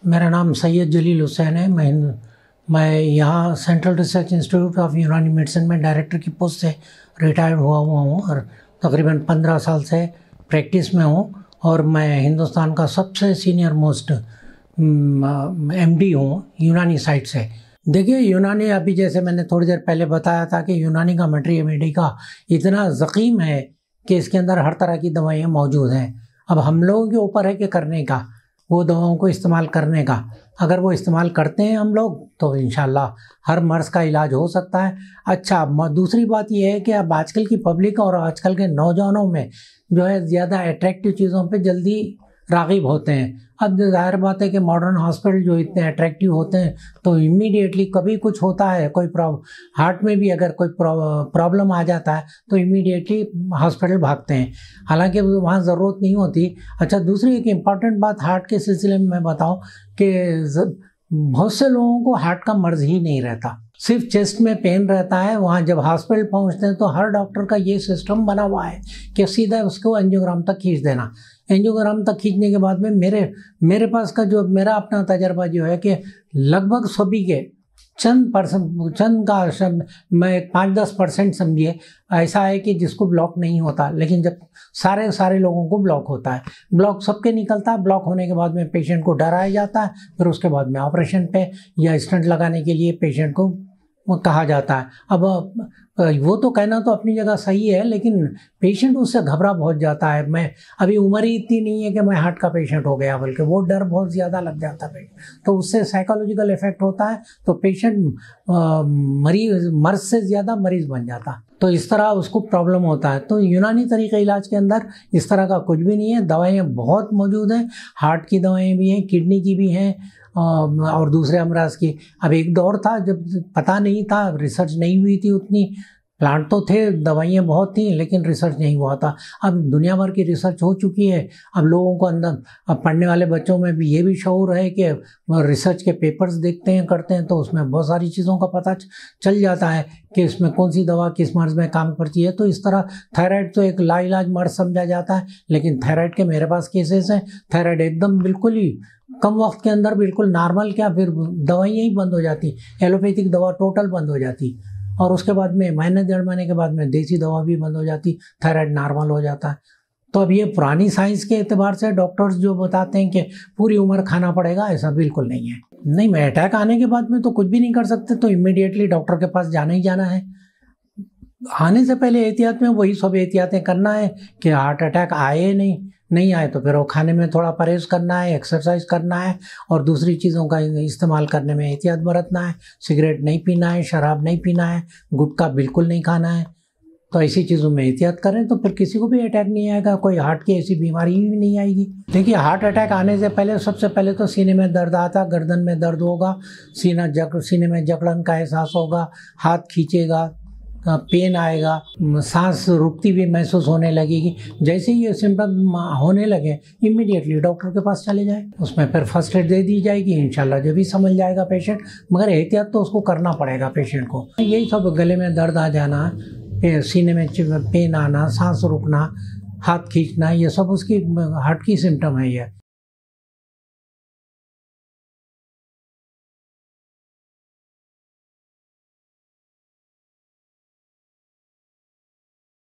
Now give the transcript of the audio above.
मेरा नाम सैयद जलील हुसैन है। मैं यहाँ सेंट्रल रिसर्च इंस्टीट्यूट ऑफ यूनानी मेडिसिन में डायरेक्टर की पोस्ट से रिटायर्ड हुआ हूँ और तकरीबन 15 साल से प्रैक्टिस में हूँ और मैं हिंदुस्तान का सबसे सीनियर मोस्ट एमडी हूँ यूनानी साइड से। देखिए, यूनानी अभी जैसे मैंने थोड़ी देर पहले बताया था कि यूनानी का मेडिका इतना ज़ख़ीम है कि इसके अंदर हर तरह की दवाइयाँ मौजूद हैं। अब हम लोगों के ऊपर है कि करने का, वो दवाओं को इस्तेमाल करने का। अगर वो इस्तेमाल करते हैं हम लोग तो इंशाल्लाह हर मर्ज़ का इलाज हो सकता है। अच्छा, दूसरी बात ये है कि अब आजकल की पब्लिक और आजकल के नौजवानों में जो है ज़्यादा अट्रैक्टिव चीज़ों पे जल्दी राग़िब होते हैं। अब ज़ाहिर बात है कि मॉडर्न हॉस्पिटल जो इतने अट्रैक्टिव होते हैं तो इमीडिएटली कभी कुछ होता है, कोई हार्ट में भी अगर कोई प्रॉब्लम आ जाता है तो इमीडिएटली हॉस्पिटल भागते हैं, हालांकि वहाँ ज़रूरत नहीं होती। अच्छा, दूसरी एक इम्पॉर्टेंट बात हार्ट के सिलसिले में मैं बताऊँ कि बहुत से लोगों को हार्ट का मर्ज़ ही नहीं रहता, सिर्फ चेस्ट में पेन रहता है। वहाँ जब हॉस्पिटल पहुँचते हैं तो हर डॉक्टर का ये सिस्टम बना हुआ है कि सीधा उसको एंजियोग्राम तक खींच देना। एंजियोग्राम तक खींचने के बाद में मेरे पास का जो मेरा अपना तजर्बा जो है कि लगभग सभी के चंद का मैं 5-10% समझिए ऐसा है कि जिसको ब्लॉक नहीं होता, लेकिन जब सारे लोगों को ब्लॉक होता है, ब्लॉक सबके निकलता है। ब्लॉक होने के बाद में पेशेंट को डराया जाता है, फिर उसके बाद में ऑपरेशन पे या स्टंट लगाने के लिए पेशेंट को कहा जाता है। अब वो तो कहना तो अपनी जगह सही है, लेकिन पेशेंट उससे घबरा बहुत जाता है। मैं अभी उम्र ही इतनी नहीं है कि मैं हार्ट का पेशेंट हो गया, बल्कि वो डर बहुत ज़्यादा लग जाता है, तो उससे साइकोलॉजिकल इफेक्ट होता है, तो पेशेंट मर्ज़ से ज़्यादा मरीज़ बन जाता, तो इस तरह उसको प्रॉब्लम होता है। तो यूनानी तरीक़े इलाज के अंदर इस तरह का कुछ भी नहीं है। दवाइयाँ बहुत मौजूद हैं, हार्ट की दवाएँ भी हैं, किडनी की भी हैं और दूसरे अमराज की। अब एक दौर था जब पता नहीं था, रिसर्च नहीं हुई थी उतनी, प्लांट तो थे, दवाइयाँ बहुत थी, लेकिन रिसर्च नहीं हुआ था। अब दुनिया भर की रिसर्च हो चुकी है। अब लोगों को अंदर, अब पढ़ने वाले बच्चों में भी ये भी शऊर है कि रिसर्च के पेपर्स देखते हैं, करते हैं, तो उसमें बहुत सारी चीज़ों का पता चल जाता है कि इसमें कौन सी दवा किस मर्ज़ में काम करती है। तो इस तरह थायराइड तो एक लाइलाज मर्ज़ समझा जाता है, लेकिन थायराइड के मेरे पास केसेस हैं। थायराइड एकदम बिल्कुल ही कम वक्त के अंदर बिल्कुल नॉर्मल, क्या फिर दवाइयाँ ही बंद हो जाती, एलोपैथिक दवा टोटल बंद हो जाती, और उसके बाद में महीने 1.5 महीने के बाद में देसी दवा भी बंद हो जाती, थायराइड नॉर्मल हो जाता है। तो अब ये पुरानी साइंस के एतबार से डॉक्टर्स जो बताते हैं कि पूरी उम्र खाना पड़ेगा, ऐसा बिल्कुल नहीं है। नहीं, मैं अटैक आने के बाद में तो कुछ भी नहीं कर सकते, तो इमीडिएटली डॉक्टर के पास जाना ही जाना है। आने से पहले एहतियात में वही सब एहतियातें करना है कि हार्ट अटैक आए नहीं आए तो फिर वो खाने में थोड़ा परहेज करना है, एक्सरसाइज करना है और दूसरी चीज़ों का इस्तेमाल करने में एहतियात बरतना है। सिगरेट नहीं पीना है, शराब नहीं पीना है, गुटखा बिल्कुल नहीं खाना है। तो ऐसी चीज़ों में एहतियात करें तो फिर किसी को भी अटैक नहीं आएगा, कोई हार्ट की ऐसी बीमारी भी नहीं आएगी। देखिए, हार्ट अटैक आने से पहले सबसे पहले तो सीने में दर्द आता, गर्दन में दर्द होगा, सीने में जकड़न का एहसास होगा, हाथ खींचेगा, पेन आएगा, सांस रुकती भी महसूस होने लगेगी। जैसे ही ये सिम्टम होने लगे इमीडिएटली डॉक्टर के पास चले जाए, उसमें फिर फर्स्ट एड दे दी जाएगी, इंशाल्लाह जो भी समझ जाएगा पेशेंट। मगर एहतियात तो उसको करना पड़ेगा पेशेंट को। यही सब, गले में दर्द आ जाना, सीने में पेन आना, सांस रुकना, हाथ खींचना, ये सब उसकी हार्ट की सिम्टम है। ये